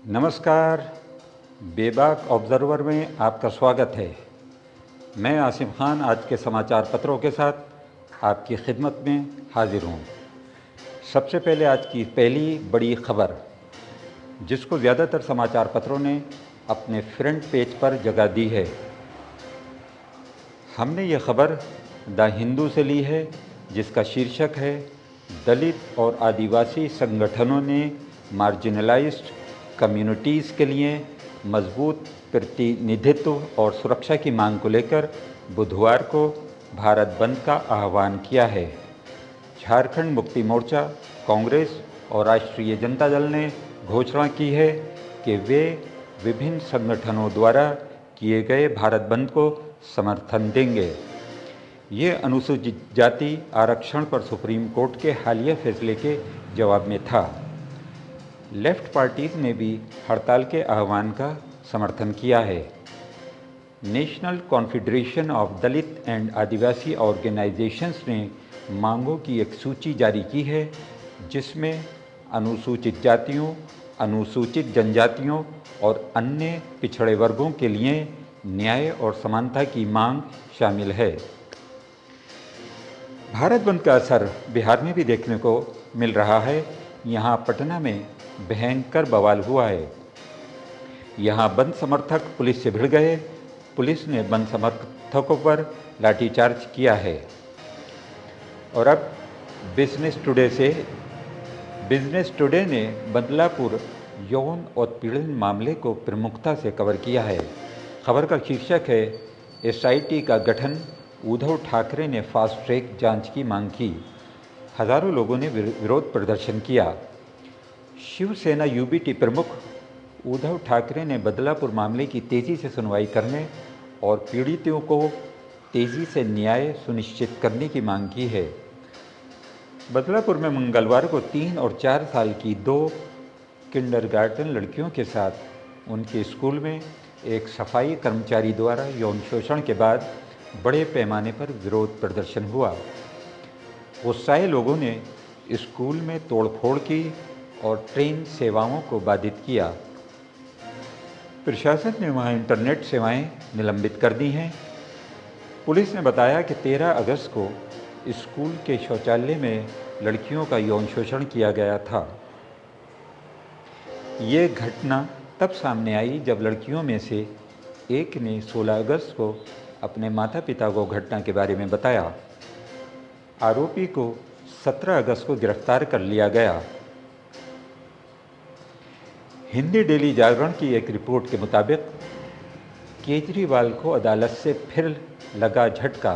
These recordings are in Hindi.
नमस्कार। बेबाक ऑब्ज़र्वर में आपका स्वागत है। मैं आसिम खान आज के समाचार पत्रों के साथ आपकी खिदमत में हाजिर हूँ। सबसे पहले आज की पहली बड़ी खबर, जिसको ज़्यादातर समाचार पत्रों ने अपने फ्रंट पेज पर जगह दी है। हमने ये खबर द हिंदू से ली है, जिसका शीर्षक है दलित और आदिवासी संगठनों ने मार्जिनलाइज्ड कम्युनिटीज़ के लिए मजबूत प्रतिनिधित्व और सुरक्षा की मांग को लेकर बुधवार को भारत बंद का आह्वान किया है। झारखंड मुक्ति मोर्चा, कांग्रेस और राष्ट्रीय जनता दल ने घोषणा की है कि वे विभिन्न संगठनों द्वारा किए गए भारत बंद को समर्थन देंगे। ये अनुसूचित जाति आरक्षण पर सुप्रीम कोर्ट के हालिया फैसले के जवाब में था। लेफ्ट पार्टीज ने भी हड़ताल के आह्वान का समर्थन किया है। National confederation of Dalit and Adivasi organisations ने मांगों की एक सूची जारी की है, जिसमें अनुसूचित जातियों, अनुसूचित जनजातियों और अन्य पिछड़े वर्गों के लिए न्याय और समानता की मांग शामिल है। भारत बंद का असर बिहार में भी देखने को मिल रहा है। यहाँ पटना में भयंकर बवाल हुआ है। यहाँ बंद समर्थक पुलिस से भिड़ गए। पुलिस ने बंद समर्थकों पर लाठीचार्ज किया है। और अब बिजनेस टुडे ने बदलापुर यौन उत्पीड़न मामले को प्रमुखता से कवर किया है। खबर का शीर्षक है एसआईटी का गठन, उद्धव ठाकरे ने फास्ट ट्रैक जांच की मांग की। हजारों लोगों ने विरोध प्रदर्शन किया। शिवसेना यूबीटी प्रमुख उद्धव ठाकरे ने बदलापुर मामले की तेज़ी से सुनवाई करने और पीड़ितों को तेज़ी से न्याय सुनिश्चित करने की मांग की है। बदलापुर में मंगलवार को 3 और 4 साल की 2 किंडरगार्टन लड़कियों के साथ उनके स्कूल में एक सफाई कर्मचारी द्वारा यौन शोषण के बाद बड़े पैमाने पर विरोध प्रदर्शन हुआ। गुस्साए लोगों ने स्कूल में तोड़फोड़ की और ट्रेन सेवाओं को बाधित किया। प्रशासन ने वहां इंटरनेट सेवाएं निलंबित कर दी हैं। पुलिस ने बताया कि 13 अगस्त को स्कूल के शौचालय में लड़कियों का यौन शोषण किया गया था। ये घटना तब सामने आई जब लड़कियों में से एक ने 16 अगस्त को अपने माता पिता को घटना के बारे में बताया। आरोपी को 17 अगस्त को गिरफ्तार कर लिया गया। हिंदी डेली जागरण की एक रिपोर्ट के मुताबिक केजरीवाल को अदालत से फिर लगा झटका।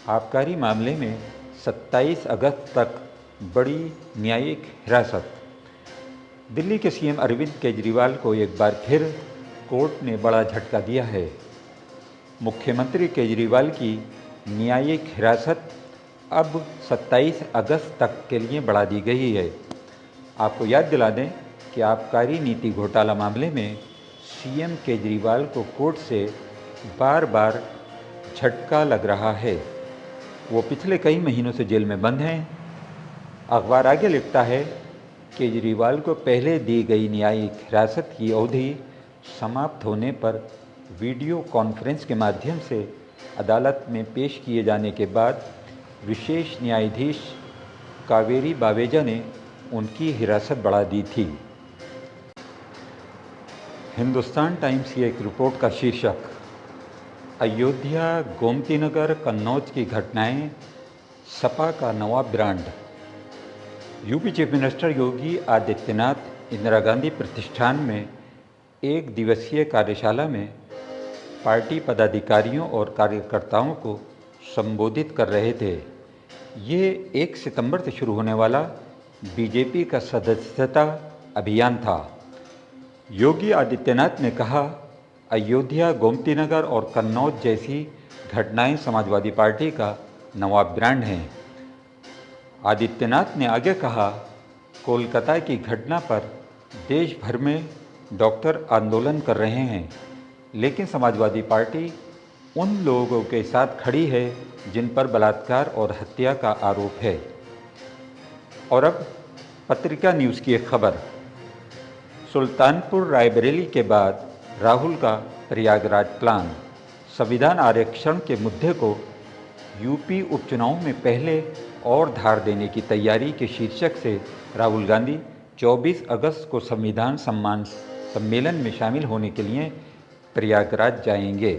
आबकारी मामले में 27 अगस्त तक बड़ी न्यायिक हिरासत। दिल्ली के सीएम अरविंद केजरीवाल को एक बार फिर कोर्ट ने बड़ा झटका दिया है। मुख्यमंत्री केजरीवाल की न्यायिक हिरासत अब 27 अगस्त तक के लिए बढ़ा दी गई है। आपको याद दिला दें कि आबकारी नीति घोटाला मामले में सीएम केजरीवाल को कोर्ट से बार बार झटका लग रहा है। वो पिछले कई महीनों से जेल में बंद हैं। अखबार आगे लिखता है, केजरीवाल को पहले दी गई न्यायिक हिरासत की अवधि समाप्त होने पर वीडियो कॉन्फ्रेंस के माध्यम से अदालत में पेश किए जाने के बाद विशेष न्यायाधीश कावेरी बावेजा ने उनकी हिरासत बढ़ा दी थी। हिंदुस्तान टाइम्स की एक रिपोर्ट का शीर्षक, अयोध्या, गोमतीनगर, कन्नौज की घटनाएं सपा का नवा brand. UP chief minister Yogi Adityanath Indira Gandhi प्रतिष्ठान में एक दिवसीय कार्यशाला में पार्टी पदाधिकारियों और कार्यकर्ताओं को संबोधित कर रहे थे। ये 1 सितंबर से शुरू होने वाला बीजेपी का सदस्यता अभियान था। योगी आदित्यनाथ ने कहा, अयोध्या, गोमतीनगर और कन्नौज जैसी घटनाएं समाजवादी पार्टी का नवा ब्रांड हैं। आदित्यनाथ ने आगे कहा, कोलकाता की घटना पर देश भर में डॉक्टर आंदोलन कर रहे हैं, लेकिन समाजवादी पार्टी उन लोगों के साथ खड़ी है जिन पर बलात्कार और हत्या का आरोप है। और अब पत्रिका न्यूज़ की एक खबर, सुल्तानपुर रायबरेली के बाद राहुल का प्रयागराज प्लान। संविधान आरक्षण के मुद्दे को यूपी उपचुनाव में पहले और धार देने की तैयारी के शीर्षक से राहुल गांधी 24 अगस्त को संविधान सम्मेलन में शामिल होने के लिए प्रयागराज जाएंगे।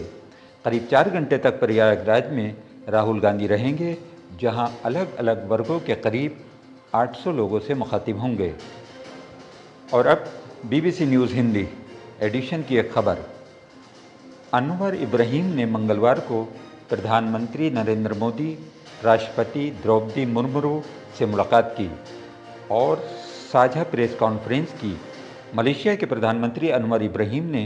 करीब 4 घंटे तक प्रयागराज में राहुल गांधी रहेंगे, जहां अलग अलग वर्गों के करीब 800 लोगों से मुखातिब होंगे। और अब BBC न्यूज़ हिंदी एडिशन की एक खबर। अनवर इब्राहिम ने मंगलवार को प्रधानमंत्री नरेंद्र मोदी, राष्ट्रपति द्रौपदी मुर्मू से मुलाकात की और साझा प्रेस कॉन्फ्रेंस की। मलेशिया के प्रधानमंत्री अनवर इब्राहिम ने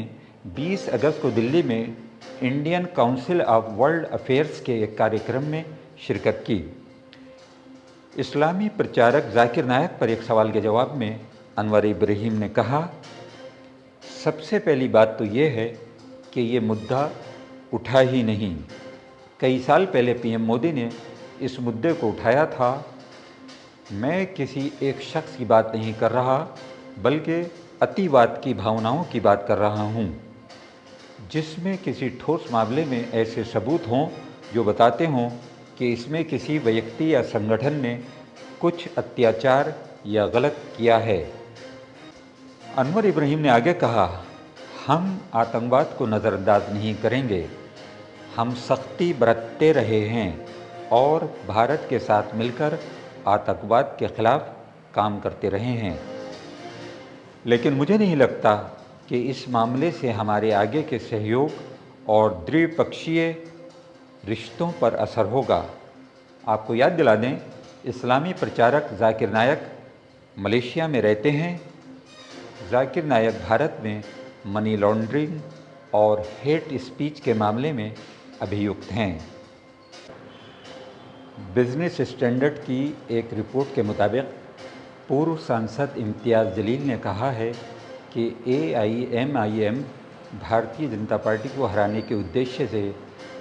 20 अगस्त को दिल्ली में Indian council of world affairs के एक कार्यक्रम में शिरकत की। इस्लामी प्रचारक जाकिर नायक पर एक सवाल के जवाब में अनवर इब्राहिम ने कहा, सबसे पहली बात तो ये है कि ये मुद्दा उठा ही नहीं। कई साल पहले PM मोदी ने इस मुद्दे को उठाया था। मैं किसी एक शख्स की बात नहीं कर रहा, बल्कि अतिवाद की भावनाओं की बात कर रहा हूँ, जिसमें किसी ठोस मामले में ऐसे सबूत हों जो बताते हों कि इसमें किसी व्यक्ति या संगठन ने कुछ अत्याचार या गलत किया है। अनवर इब्राहिम ने आगे कहा, हम आतंकवाद को नज़रअंदाज नहीं करेंगे। हम सख्ती बरतते रहे हैं और भारत के साथ मिलकर आतंकवाद के खिलाफ काम करते रहे हैं। लेकिन मुझे नहीं लगता कि इस मामले से हमारे आगे के सहयोग और द्विपक्षीय रिश्तों पर असर होगा। आपको याद दिला दें, इस्लामी प्रचारक जाकिर नायक मलेशिया में रहते हैं। जाकिर नायक भारत में मनी लॉन्ड्रिंग और हेट स्पीच के मामले में अभियुक्त हैं। बिजनेस स्टैंडर्ड की एक रिपोर्ट के मुताबिक पूर्व सांसद इम्तियाज़ जलील ने कहा है कि AIMIM भारतीय जनता पार्टी को हराने के उद्देश्य से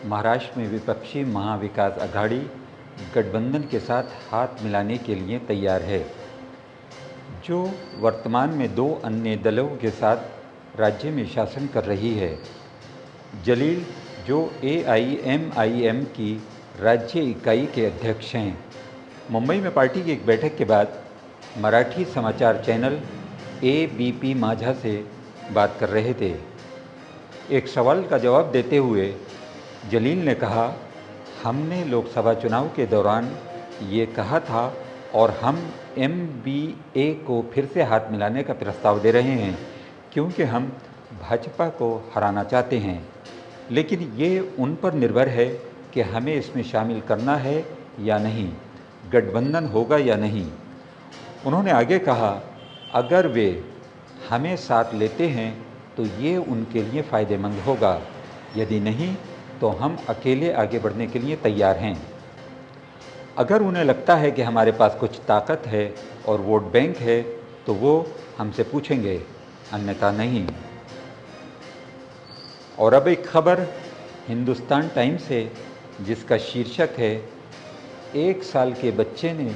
महाराष्ट्र में विपक्षी महाविकास आघाड़ी गठबंधन के साथ हाथ मिलाने के लिए तैयार है, जो वर्तमान में 2 अन्य दलों के साथ राज्य में शासन कर रही है। जलील, जो AIMIM की राज्य इकाई के अध्यक्ष हैं, मुंबई में पार्टी की एक बैठक के बाद मराठी समाचार चैनल ABP माझा से बात कर रहे थे। एक सवाल का जवाब देते हुए जलील ने कहा, हमने लोकसभा चुनाव के दौरान ये कहा था और हम MBA को फिर से हाथ मिलाने का प्रस्ताव दे रहे हैं, क्योंकि हम भाजपा को हराना चाहते हैं। लेकिन ये उन पर निर्भर है कि हमें इसमें शामिल करना है या नहीं, गठबंधन होगा या नहीं। उन्होंने आगे कहा, अगर वे हमें साथ लेते हैं तो ये उनके लिए फ़ायदेमंद होगा, यदि नहीं तो हम अकेले आगे बढ़ने के लिए तैयार हैं। अगर उन्हें लगता है कि हमारे पास कुछ ताकत है और वोट बैंक है तो वो हमसे पूछेंगे, अन्यथा नहीं। और अब एक खबर हिंदुस्तान टाइम्स से, जिसका शीर्षक है, 1 साल के बच्चे ने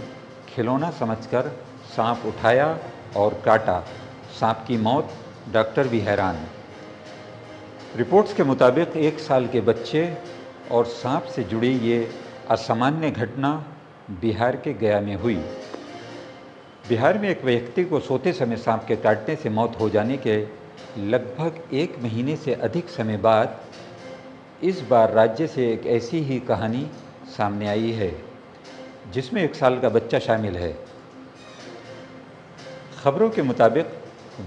खिलौना समझकर सांप उठाया और काटा, सांप की मौत, डॉक्टर भी हैरान। रिपोर्ट्स के मुताबिक 1 साल के बच्चे और सांप से जुड़ी ये असामान्य घटना बिहार के गया में हुई। बिहार में एक व्यक्ति को सोते समय सांप के काटने से मौत हो जाने के लगभग 1 महीने से अधिक समय बाद इस बार राज्य से एक ऐसी ही कहानी सामने आई है, जिसमें 1 साल का बच्चा शामिल है। खबरों के मुताबिक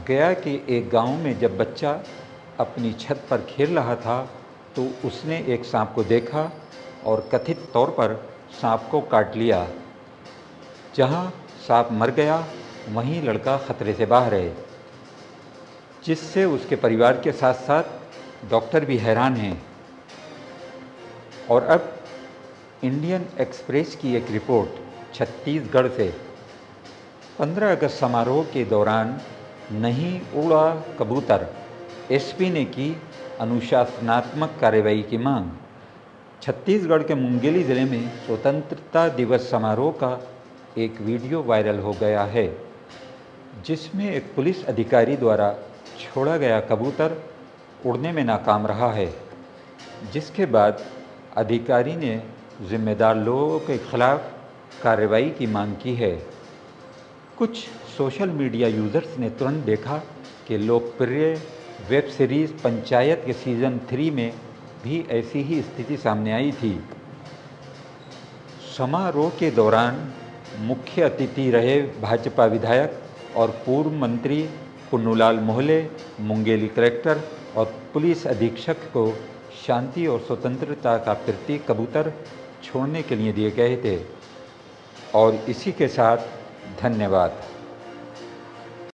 गया के एक गांव में जब बच्चा अपनी छत पर खेल रहा था तो उसने एक सांप को देखा और कथित तौर पर सांप को काट लिया। जहां सांप मर गया, वहीं लड़का खतरे से बाहर है, जिससे उसके परिवार के साथ साथ डॉक्टर भी हैरान हैं। और अब इंडियन एक्सप्रेस की एक रिपोर्ट छत्तीसगढ़ से। 15 अगस्त समारोह के दौरान नहीं उड़ा कबूतर, SP ने की अनुशासनात्मक कार्रवाई की मांग। छत्तीसगढ़ के मुंगेली जिले में स्वतंत्रता दिवस समारोह का एक वीडियो वायरल हो गया है, जिसमें एक पुलिस अधिकारी द्वारा छोड़ा गया कबूतर उड़ने में नाकाम रहा है, जिसके बाद अधिकारी ने जिम्मेदार लोगों के खिलाफ कार्रवाई की मांग की है। कुछ सोशल मीडिया यूज़र्स ने तुरंत देखा कि लोकप्रिय वेब सीरीज़ पंचायत के सीज़न 3 में भी ऐसी ही स्थिति सामने आई थी। समारोह के दौरान मुख्य अतिथि रहे भाजपा विधायक और पूर्व मंत्री पुन्नूलाल मोहले, मुंगेली कलेक्टर और पुलिस अधीक्षक को शांति और स्वतंत्रता का प्रतीक कबूतर छोड़ने के लिए दिए गए थे। और इसी के साथ धन्यवाद।